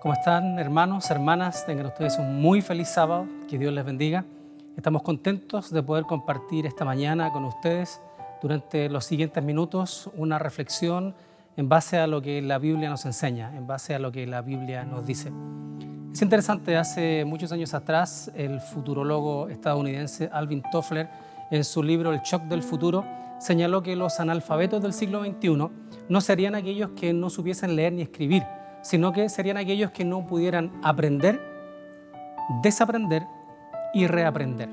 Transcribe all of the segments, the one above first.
¿Cómo están, hermanos, hermanas? Tengan ustedes un muy feliz sábado, que Dios les bendiga. Estamos contentos de poder compartir esta mañana con ustedes durante los siguientes minutos una reflexión en base a lo que la Biblia nos enseña, en base a lo que la Biblia nos dice. Es interesante, hace muchos años atrás, el futurólogo estadounidense Alvin Toffler, en su libro El shock del futuro, señaló que los analfabetos del siglo XXI no serían aquellos que no supiesen leer ni escribir, sino que serían aquellos que no pudieran aprender, desaprender y reaprender.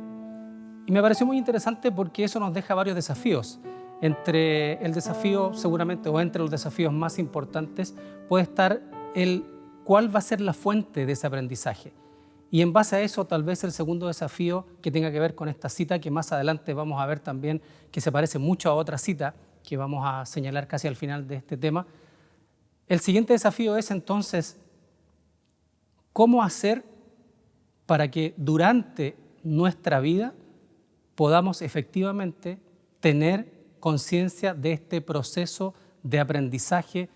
Y me pareció muy interesante porque eso nos deja varios desafíos. Entre el desafío seguramente, o entre los desafíos más importantes, puede estar el cuál va a ser la fuente de ese aprendizaje. Y en base a eso, tal vez el segundo desafío que tenga que ver con esta cita, que más adelante vamos a ver también, que se parece mucho a otra cita que vamos a señalar casi al final de este tema. El siguiente desafío es entonces, ¿cómo hacer para que durante nuestra vida podamos efectivamente tener conciencia de este proceso de aprendizaje,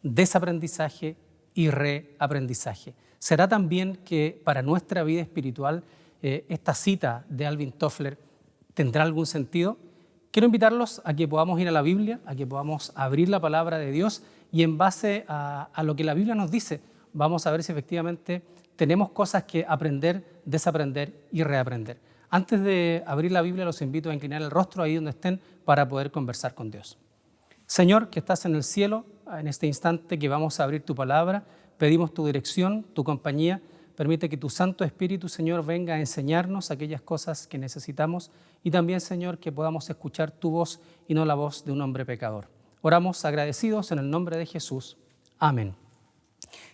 desaprendizaje y reaprendizaje? ¿Será también que para nuestra vida espiritual esta cita de Alvin Toffler tendrá algún sentido? Quiero invitarlos a que podamos ir a la Biblia, a que podamos abrir la palabra de Dios y en base a lo que la Biblia nos dice, vamos a ver si efectivamente tenemos cosas que aprender, desaprender y reaprender. Antes de abrir la Biblia, los invito a inclinar el rostro ahí donde estén para poder conversar con Dios. Señor, que estás en el cielo, en este instante que vamos a abrir tu palabra, pedimos tu dirección, tu compañía. Permite que tu Santo Espíritu, Señor, venga a enseñarnos aquellas cosas que necesitamos y también, Señor, que podamos escuchar tu voz y no la voz de un hombre pecador. Oramos agradecidos en el nombre de Jesús. Amén.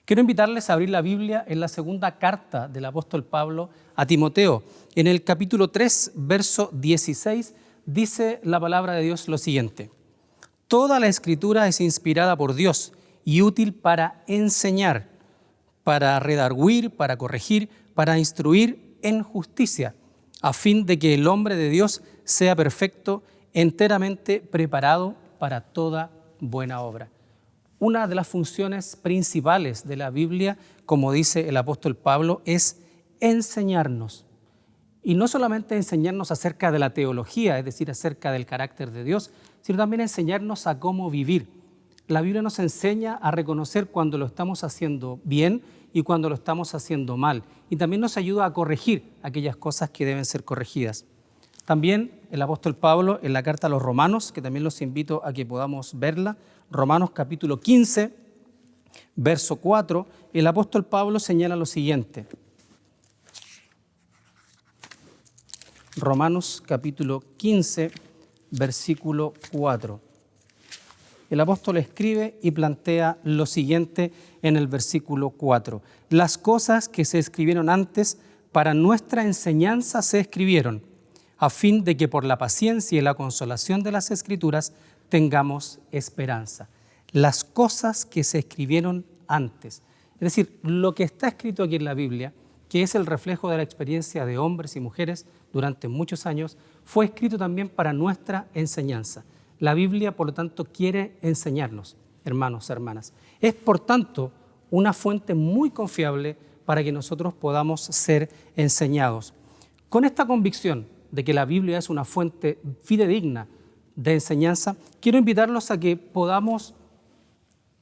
Quiero invitarles a abrir la Biblia en la segunda carta del apóstol Pablo a Timoteo. En el capítulo 3, verso 16, dice la palabra de Dios lo siguiente: toda la Escritura es inspirada por Dios y útil para enseñar, para redarguir, para corregir, para instruir en justicia, a fin de que el hombre de Dios sea perfecto, enteramente preparado para toda buena obra. Una de las funciones principales de la Biblia, como dice el apóstol Pablo, es enseñarnos. Y no solamente enseñarnos acerca de la teología, es decir, acerca del carácter de Dios, sino también enseñarnos a cómo vivir. La Biblia nos enseña a reconocer cuando lo estamos haciendo bien y cuando lo estamos haciendo mal. Y también nos ayuda a corregir aquellas cosas que deben ser corregidas. También el apóstol Pablo, en la carta a los Romanos, que también los invito a que podamos verla, Romanos capítulo 15, verso 4, el apóstol Pablo señala lo siguiente. Romanos capítulo 15, versículo 4. El apóstol escribe y plantea lo siguiente en el versículo 4. Las cosas que se escribieron antes para nuestra enseñanza se escribieron, a fin de que por la paciencia y la consolación de las Escrituras tengamos esperanza. Las cosas que se escribieron antes. Es decir, lo que está escrito aquí en la Biblia, que es el reflejo de la experiencia de hombres y mujeres durante muchos años, fue escrito también para nuestra enseñanza. La Biblia, por lo tanto, quiere enseñarnos, hermanos, hermanas. Es, por tanto, una fuente muy confiable para que nosotros podamos ser enseñados. Con esta convicción de que la Biblia es una fuente fidedigna de enseñanza, quiero invitarlos a que podamos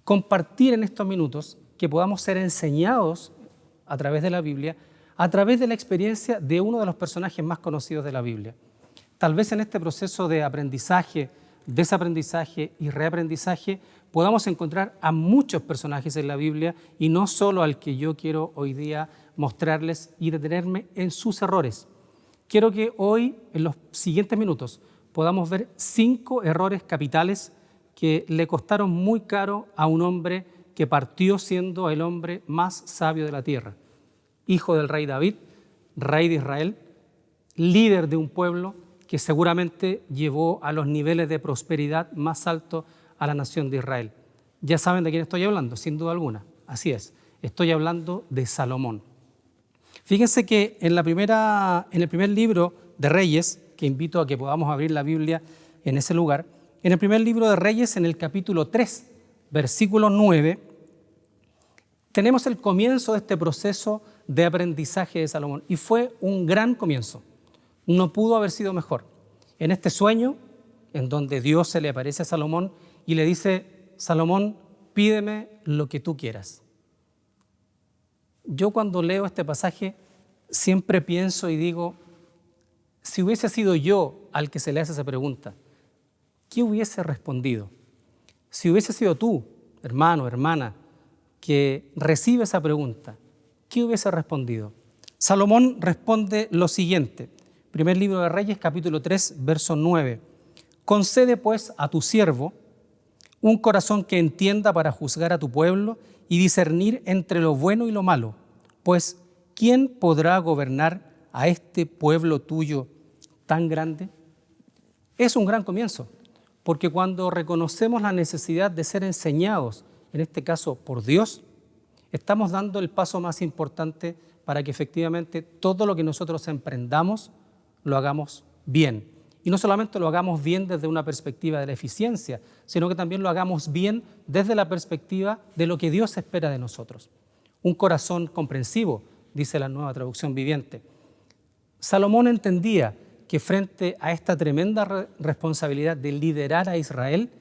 compartir en estos minutos, que podamos ser enseñados a través de la Biblia, a través de la experiencia de uno de los personajes más conocidos de la Biblia. Tal vez en este proceso de aprendizaje, desaprendizaje y reaprendizaje podamos encontrar a muchos personajes en la Biblia y no solo al que yo quiero hoy día mostrarles y detenerme en sus errores. Quiero que hoy, en los siguientes minutos, podamos ver 5 errores capitales que le costaron muy caro a un hombre que partió siendo el hombre más sabio de la tierra, hijo del rey David, rey de Israel, líder de un pueblo que seguramente llevó a los niveles de prosperidad más altos a la nación de Israel. Ya saben de quién estoy hablando, sin duda alguna. Así es, estoy hablando de Salomón. Fíjense que en el primer libro de Reyes, que invito a que podamos abrir la Biblia en ese lugar, en el primer libro de Reyes, en el capítulo 3, versículo 9, tenemos el comienzo de este proceso de aprendizaje de Salomón y fue un gran comienzo. No pudo haber sido mejor. En este sueño, en donde Dios se le aparece a Salomón y le dice: Salomón, pídeme lo que tú quieras. Yo cuando leo este pasaje siempre pienso y digo, si hubiese sido yo al que se le hace esa pregunta, ¿qué hubiese respondido? Si hubiese sido tú, hermano, hermana, que recibe esa pregunta, ¿qué hubiese respondido? Salomón responde lo siguiente, primer libro de Reyes, capítulo 3, verso 9. Concede pues a tu siervo un corazón que entienda para juzgar a tu pueblo y discernir entre lo bueno y lo malo, pues ¿quién podrá gobernar a este pueblo tuyo tan grande? Es un gran comienzo, porque cuando reconocemos la necesidad de ser enseñados, en este caso por Dios, estamos dando el paso más importante para que efectivamente todo lo que nosotros emprendamos lo hagamos bien. Y no solamente lo hagamos bien desde una perspectiva de la eficiencia, sino que también lo hagamos bien desde la perspectiva de lo que Dios espera de nosotros. Un corazón comprensivo, dice la Nueva Traducción Viviente. Salomón entendía que frente a esta tremenda responsabilidad de liderar a Israel,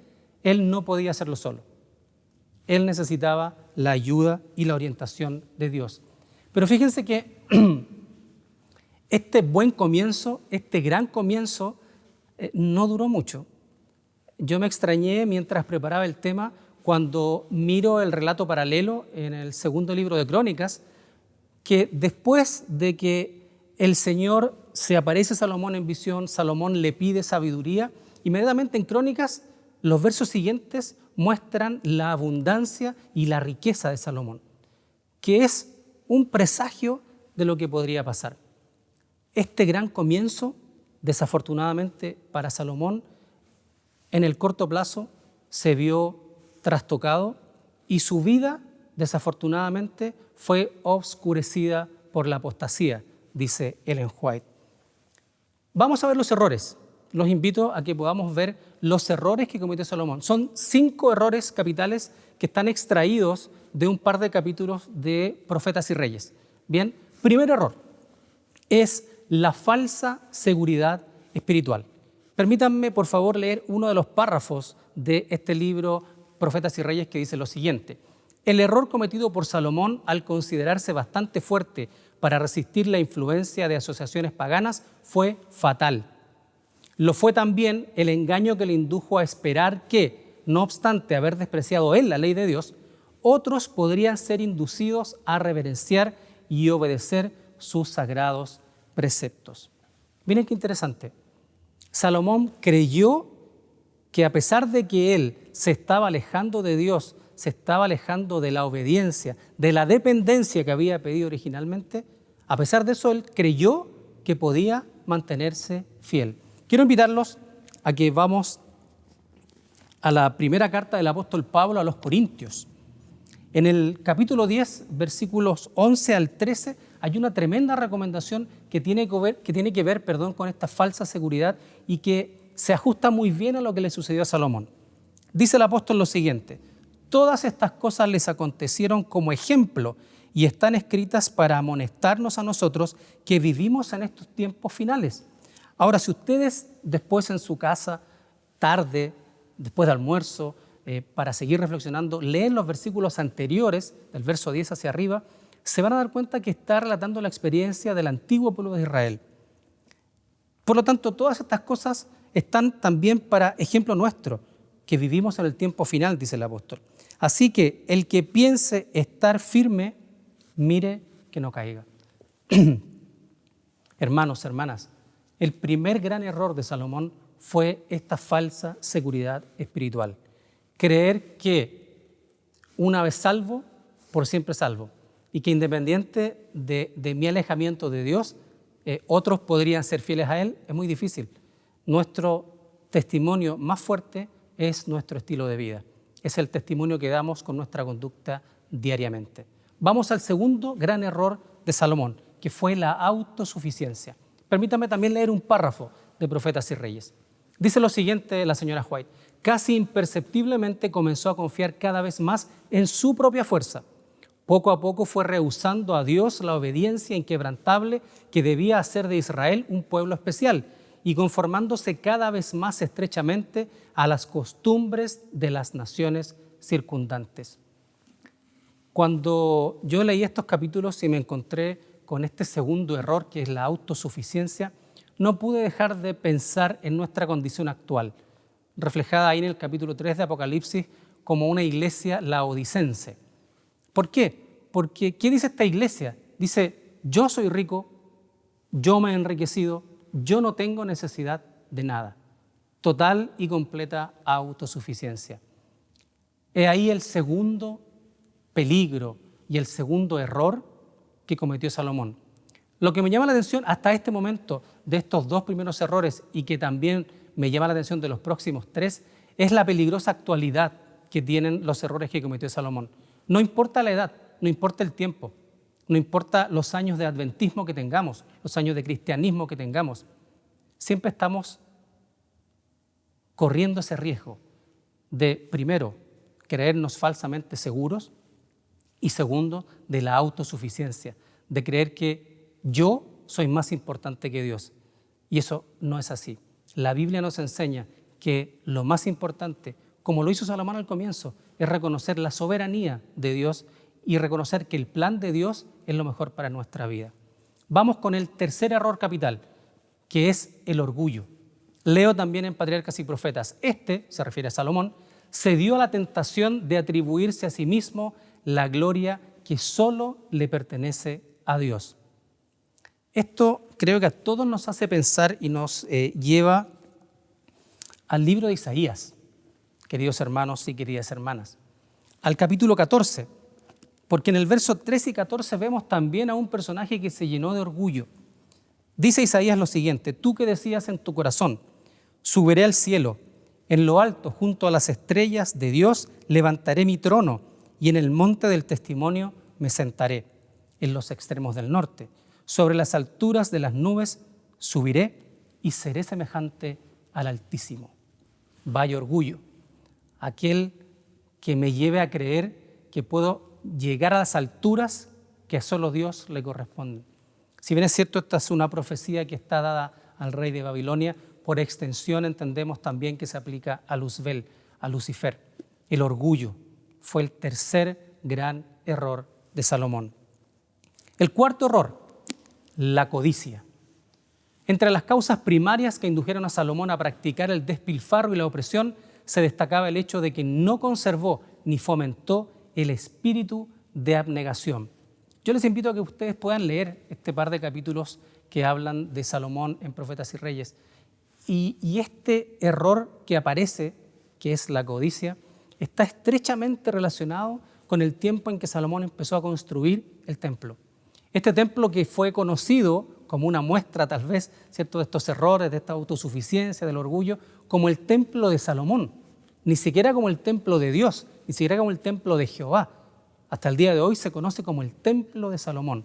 él no podía hacerlo solo. Él necesitaba la ayuda y la orientación de Dios. Pero fíjense que este buen comienzo, este gran comienzo, no duró mucho. Yo me extrañé mientras preparaba el tema cuando miro el relato paralelo en el segundo libro de Crónicas, que después de que el Señor se aparece a Salomón en visión, Salomón le pide sabiduría, inmediatamente en Crónicas los versos siguientes muestran la abundancia y la riqueza de Salomón, que es un presagio de lo que podría pasar. Este gran comienzo, desafortunadamente para Salomón, en el corto plazo se vio trastocado y su vida, desafortunadamente, fue oscurecida por la apostasía, dice Ellen White. Vamos a ver los errores. Los invito a que podamos ver los errores que cometió Salomón. Son 5 errores capitales que están extraídos de un par de capítulos de Profetas y Reyes. Bien, primer error es la falsa seguridad espiritual. Permítanme, por favor, leer uno de los párrafos de este libro Profetas y Reyes que dice lo siguiente. El error cometido por Salomón al considerarse bastante fuerte para resistir la influencia de asociaciones paganas fue fatal. Lo fue también el engaño que le indujo a esperar que, no obstante haber despreciado él la ley de Dios, otros podrían ser inducidos a reverenciar y obedecer sus sagrados preceptos. Miren qué interesante. Salomón creyó que a pesar de que él se estaba alejando de Dios, se estaba alejando de la obediencia, de la dependencia que había pedido originalmente, a pesar de eso él creyó que podía mantenerse fiel. Quiero invitarlos a que vamos a la primera carta del apóstol Pablo a los Corintios. En el capítulo 10, versículos 11 al 13, hay una tremenda recomendación que tiene que ver con esta falsa seguridad y que se ajusta muy bien a lo que le sucedió a Salomón. Dice el apóstol lo siguiente: todas estas cosas les acontecieron como ejemplo y están escritas para amonestarnos a nosotros que vivimos en estos tiempos finales. Ahora, si ustedes después en su casa, tarde, después de almuerzo, para seguir reflexionando, leen los versículos anteriores, del verso 10 hacia arriba, se van a dar cuenta que está relatando la experiencia del antiguo pueblo de Israel. Por lo tanto, todas estas cosas están también para ejemplo nuestro, que vivimos en el tiempo final, dice el apóstol. Así que el que piense estar firme, mire que no caiga. Hermanos, hermanas, el primer gran error de Salomón fue esta falsa seguridad espiritual. Creer que una vez salvo, por siempre salvo. Y que independiente de mi alejamiento de Dios, otros podrían ser fieles a Él, es muy difícil. Nuestro testimonio más fuerte es nuestro estilo de vida. Es el testimonio que damos con nuestra conducta diariamente. Vamos al segundo gran error de Salomón, que fue la autosuficiencia. Permítame también leer un párrafo de Profetas y Reyes. Dice lo siguiente la señora White: casi imperceptiblemente comenzó a confiar cada vez más en su propia fuerza. Poco a poco fue rehusando a Dios la obediencia inquebrantable que debía hacer de Israel un pueblo especial y conformándose cada vez más estrechamente a las costumbres de las naciones circundantes. Cuando yo leí estos capítulos y me encontré con este segundo error, que es la autosuficiencia, no pude dejar de pensar en nuestra condición actual, reflejada ahí en el capítulo 3 de Apocalipsis como una iglesia laodicense. ¿Por qué? Porque, ¿qué dice esta iglesia? Dice, yo soy rico, yo me he enriquecido, yo no tengo necesidad de nada. Total y completa autosuficiencia. He ahí el segundo peligro y el segundo error que cometió Salomón. Lo que me llama la atención hasta este momento de estos dos primeros errores y que también me llama la atención de los próximos tres es la peligrosa actualidad que tienen los errores que cometió Salomón. No importa la edad, no importa el tiempo, no importa los años de adventismo que tengamos, los años de cristianismo que tengamos, siempre estamos corriendo ese riesgo de, primero, creernos falsamente seguros y segundo, de la autosuficiencia, de creer que yo soy más importante que Dios. Y eso no es así. La Biblia nos enseña que lo más importante, como lo hizo Salomón al comienzo, es reconocer la soberanía de Dios y reconocer que el plan de Dios es lo mejor para nuestra vida. Vamos con el tercer error capital, que es el orgullo. Leo también en Patriarcas y Profetas. Este, se refiere a Salomón, cedió a la tentación de atribuirse a sí mismo la gloria que solo le pertenece a Dios. Esto creo que a todos nos hace pensar y nos lleva al libro de Isaías, queridos hermanos y queridas hermanas, al capítulo 14, porque en el verso 13 y 14 vemos también a un personaje que se llenó de orgullo. Dice Isaías lo siguiente: tú que decías en tu corazón, subiré al cielo, en lo alto, junto a las estrellas de Dios, levantaré mi trono y en el monte del testimonio me sentaré, en los extremos del norte. Sobre las alturas de las nubes subiré y seré semejante al Altísimo. Vaya orgullo, aquel que me lleve a creer que puedo llegar a las alturas que a solo Dios le corresponden. Si bien es cierto, esta es una profecía que está dada al rey de Babilonia, por extensión entendemos también que se aplica a Luzbel, a Lucifer. El orgullo fue el tercer gran error de Salomón. El cuarto error, la codicia. Entre las causas primarias que indujeron a Salomón a practicar el despilfarro y la opresión, se destacaba el hecho de que no conservó ni fomentó el espíritu de abnegación. Yo les invito a que ustedes puedan leer este par de capítulos que hablan de Salomón en Profetas y Reyes. Y este error que aparece, que es la codicia, está estrechamente relacionado con el tiempo en que Salomón empezó a construir el templo. Este templo que fue conocido como una muestra tal vez, ¿cierto?, de estos errores, de esta autosuficiencia, del orgullo, como el templo de Salomón, ni siquiera como el templo de Dios, ni siquiera como el templo de Jehová. Hasta el día de hoy se conoce como el templo de Salomón.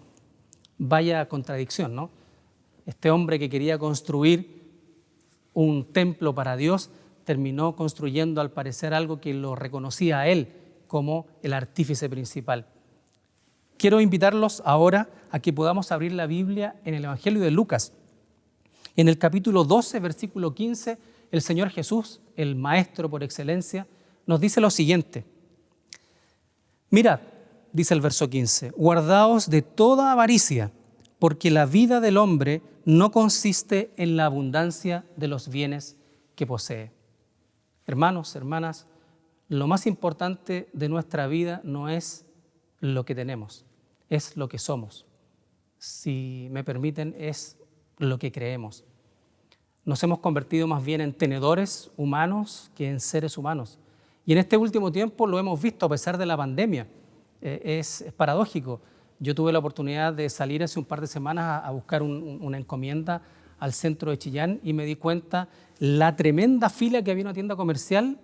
Vaya contradicción, ¿no? Este hombre que quería construir un templo para Dios terminó construyendo al parecer algo que lo reconocía a él como el artífice principal. Quiero invitarlos ahora a que podamos abrir la Biblia en el Evangelio de Lucas. En el capítulo 12, versículo 15, el Señor Jesús, el Maestro por excelencia, nos dice lo siguiente: mirad, dice el verso 15, guardaos de toda avaricia, porque la vida del hombre no consiste en la abundancia de los bienes que posee. Hermanos, hermanas, lo más importante de nuestra vida no es lo que tenemos, es lo que somos. Si me permiten, es lo que creemos. Nos hemos convertido más bien en tenedores humanos que en seres humanos. Y en este último tiempo lo hemos visto a pesar de la pandemia. Es paradójico. Yo tuve la oportunidad de salir hace un par de semanas a buscar una encomienda al centro de Chillán y me di cuenta la tremenda fila que había en una tienda comercial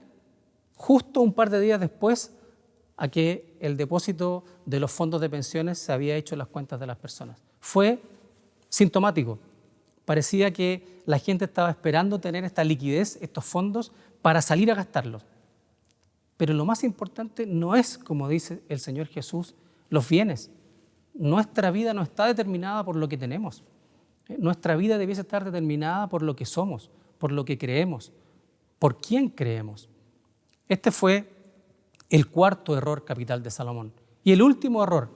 justo un par de días después a que el depósito de los fondos de pensiones se había hecho en las cuentas de las personas. Fue sintomático. Parecía que la gente estaba esperando tener esta liquidez, estos fondos, para salir a gastarlos. Pero lo más importante no es, como dice el Señor Jesús, los bienes. Nuestra vida no está determinada por lo que tenemos. Nuestra vida debiese estar determinada por lo que somos, por lo que creemos, por quién creemos. Este fue el cuarto error capital de Salomón. Y el último error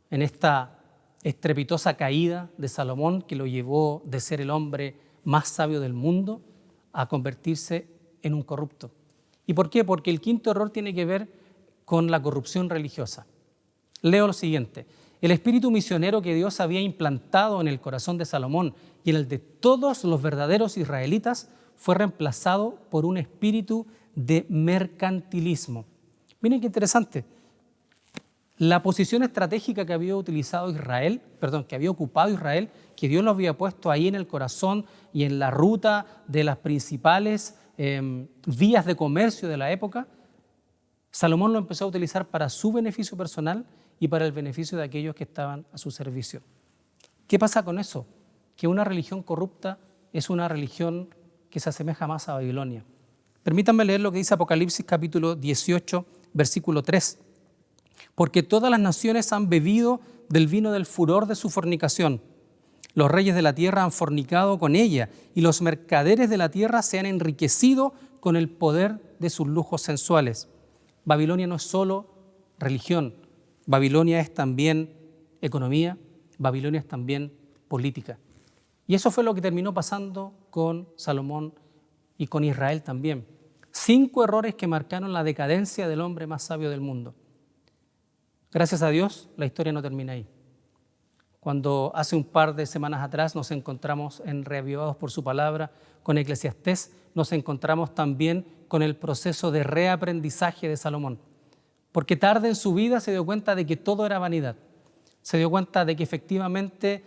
en esta estrepitosa caída de Salomón que lo llevó de ser el hombre más sabio del mundo a convertirse en un corrupto. ¿Y por qué? Porque el quinto error tiene que ver con la corrupción religiosa. Leo lo siguiente: el espíritu misionero que Dios había implantado en el corazón de Salomón y en el de todos los verdaderos israelitas fue reemplazado por un espíritu de mercantilismo. Miren qué interesante. La posición estratégica que había ocupado Israel, que Dios lo había puesto ahí en el corazón y en la ruta de las principales vías de comercio de la época, Salomón lo empezó a utilizar para su beneficio personal y para el beneficio de aquellos que estaban a su servicio. ¿Qué pasa con eso? Que una religión corrupta es una religión que se asemeja más a Babilonia. Permítanme leer lo que dice Apocalipsis capítulo 18, versículo 3. Porque todas las naciones han bebido del vino del furor de su fornicación. Los reyes de la tierra han fornicado con ella y los mercaderes de la tierra se han enriquecido con el poder de sus lujos sensuales. Babilonia no es solo religión, Babilonia es también economía, Babilonia es también política. Y eso fue lo que terminó pasando con Salomón y con Israel también. 5 errores que marcaron la decadencia del hombre más sabio del mundo. Gracias a Dios, la historia no termina ahí. Cuando hace un par de semanas atrás nos encontramos en Reavivados por su palabra con Eclesiastés, nos encontramos también con el proceso de reaprendizaje de Salomón. Porque tarde en su vida se dio cuenta de que todo era vanidad. Se dio cuenta de que efectivamente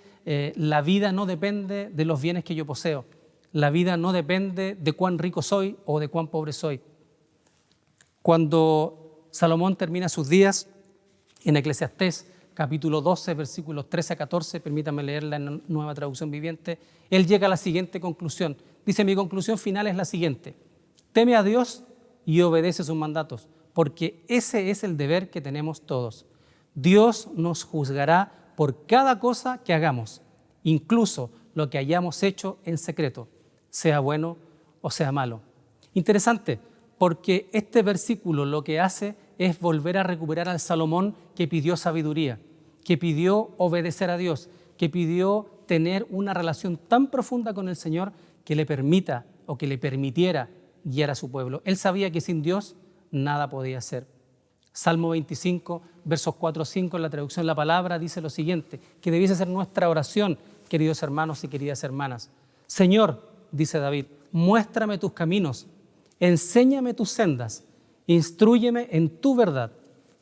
la vida no depende de los bienes que yo poseo. La vida no depende de cuán rico soy o de cuán pobre soy. Cuando Salomón termina sus días, en Eclesiastés capítulo 12, versículos 13 a 14, permítanme leerla en Nueva Traducción Viviente, él llega a la siguiente conclusión. Dice: mi conclusión final es la siguiente: teme a Dios y obedece sus mandatos, porque ese es el deber que tenemos todos. Dios nos juzgará por cada cosa que hagamos, incluso lo que hayamos hecho en secreto, sea bueno o sea malo. Interesante, porque este versículo lo que hace es volver a recuperar al Salomón que pidió sabiduría, que pidió obedecer a Dios, que pidió tener una relación tan profunda con el Señor que le permita o que le permitiera guiar a su pueblo. Él sabía que sin Dios nada podía hacer. Salmo 25, versos 4 o 5, en la traducción de la palabra, dice lo siguiente, que debiese ser nuestra oración, queridos hermanos y queridas hermanas. Señor, dice David, muéstrame tus caminos, enséñame tus sendas, instrúyeme en tu verdad,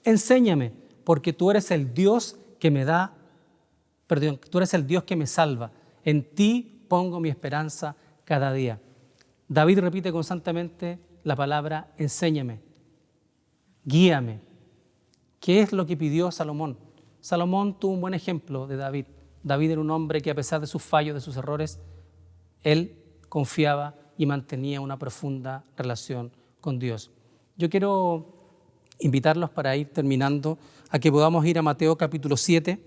enséñame, porque tú eres el Dios que me tú eres el Dios que me salva. En ti pongo mi esperanza cada día. David repite constantemente la palabra enséñame, guíame. ¿Qué es lo que pidió Salomón? Salomón tuvo un buen ejemplo de David. David era un hombre que, a pesar de sus fallos, de sus errores, él confiaba y mantenía una profunda relación con Dios. Yo quiero invitarlos, para ir terminando, a que podamos ir a Mateo capítulo 7,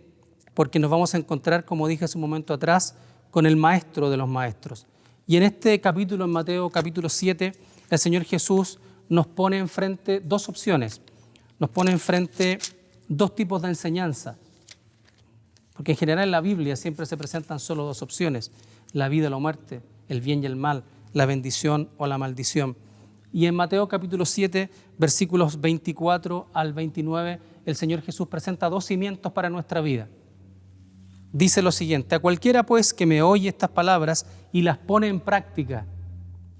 porque nos vamos a encontrar, como dije hace un momento atrás, con el maestro de los maestros. Y en este capítulo, en Mateo capítulo 7, el Señor Jesús nos pone enfrente 2 opciones, nos pone enfrente 2 tipos de enseñanza, porque en general en la Biblia siempre se presentan solo 2 opciones: la vida o la muerte, el bien y el mal, la bendición o la maldición. Y en Mateo capítulo 7, versículos 24 al 29, el Señor Jesús presenta 2 cimientos para nuestra vida. Dice lo siguiente: a cualquiera pues que me oye estas palabras y las pone en práctica,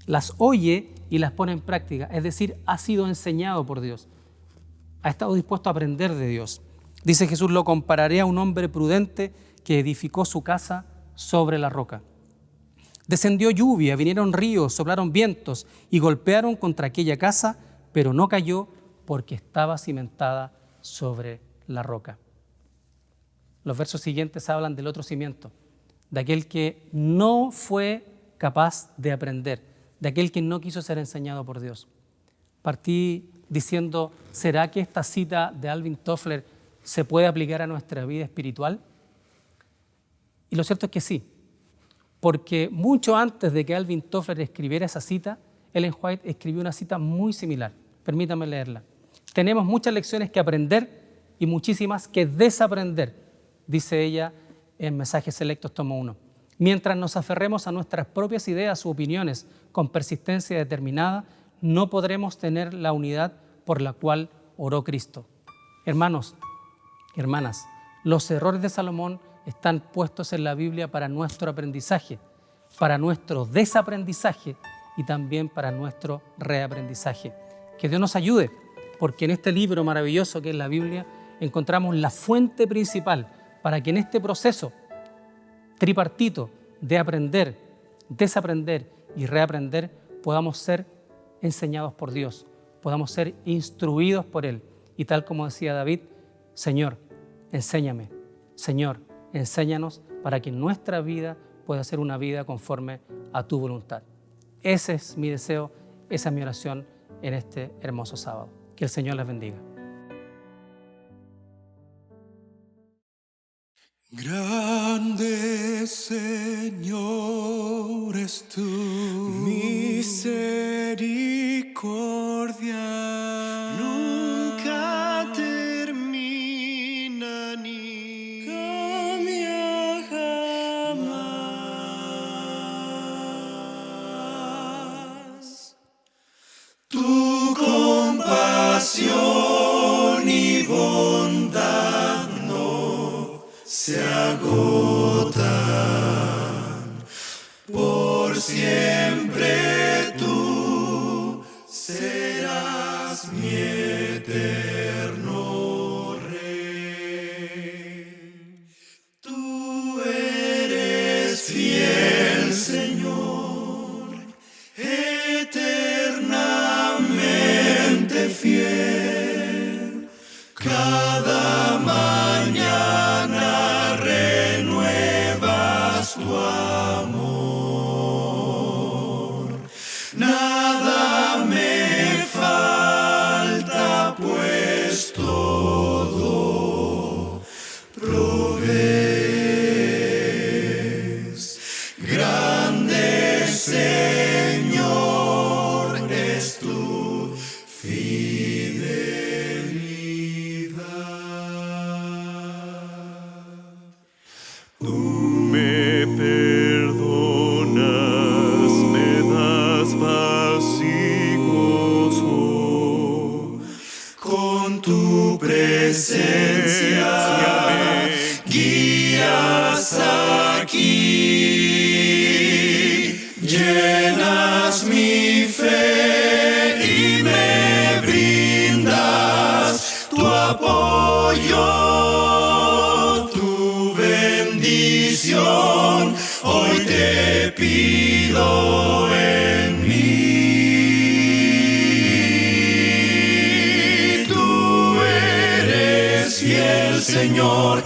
las oye y las pone en práctica, es decir, ha sido enseñado por Dios, ha estado dispuesto a aprender de Dios. Dice Jesús: lo compararé a un hombre prudente que edificó su casa sobre la roca. Descendió lluvia, vinieron ríos, soplaron vientos y golpearon contra aquella casa, pero no cayó porque estaba cimentada sobre la roca. Los versos siguientes hablan del otro cimiento, de aquel que no fue capaz de aprender, de aquel que no quiso ser enseñado por Dios. Partí diciendo, ¿será que esta cita de Alvin Toffler se puede aplicar a nuestra vida espiritual? Y lo cierto es que sí, porque mucho antes de que Alvin Toffler escribiera esa cita, Ellen White escribió una cita muy similar. Permítame leerla. Tenemos muchas lecciones que aprender y muchísimas que desaprender, dice ella en Mensajes Selectos, tomo 1. Mientras nos aferremos a nuestras propias ideas u opiniones con persistencia determinada, no podremos tener la unidad por la cual oró Cristo. Hermanos, hermanas, los errores de Salomón están puestos en la Biblia para nuestro aprendizaje, para nuestro desaprendizaje y también para nuestro reaprendizaje. Que Dios nos ayude, porque en este libro maravilloso que es la Biblia encontramos la fuente principal para que en este proceso tripartito de aprender, desaprender y reaprender podamos ser enseñados por Dios, podamos ser instruidos por Él. Y tal como decía David, Señor, enséñame, Señor, enséñanos para que nuestra vida pueda ser una vida conforme a tu voluntad. Ese es mi deseo, esa es mi oración en este hermoso sábado. Que el Señor les bendiga. Grande Señor es tu misericordia, nunca termina ni cambia jamás. Tu compasión y bondad se agotan, por siempre tú serás mi eterno Rey. Tú eres fiel, Señor, eternamente fiel. Cada mañana renuevas tu amor. Nada me falta, pues todo provees. Grande Señor es tu Tú me perdonas, me das paz y gozo. Con tu presencia me guías aquí. Llenas mi fe y me brindas tu apoyo. Hoy te pido en mí. Tú eres fiel, Señor.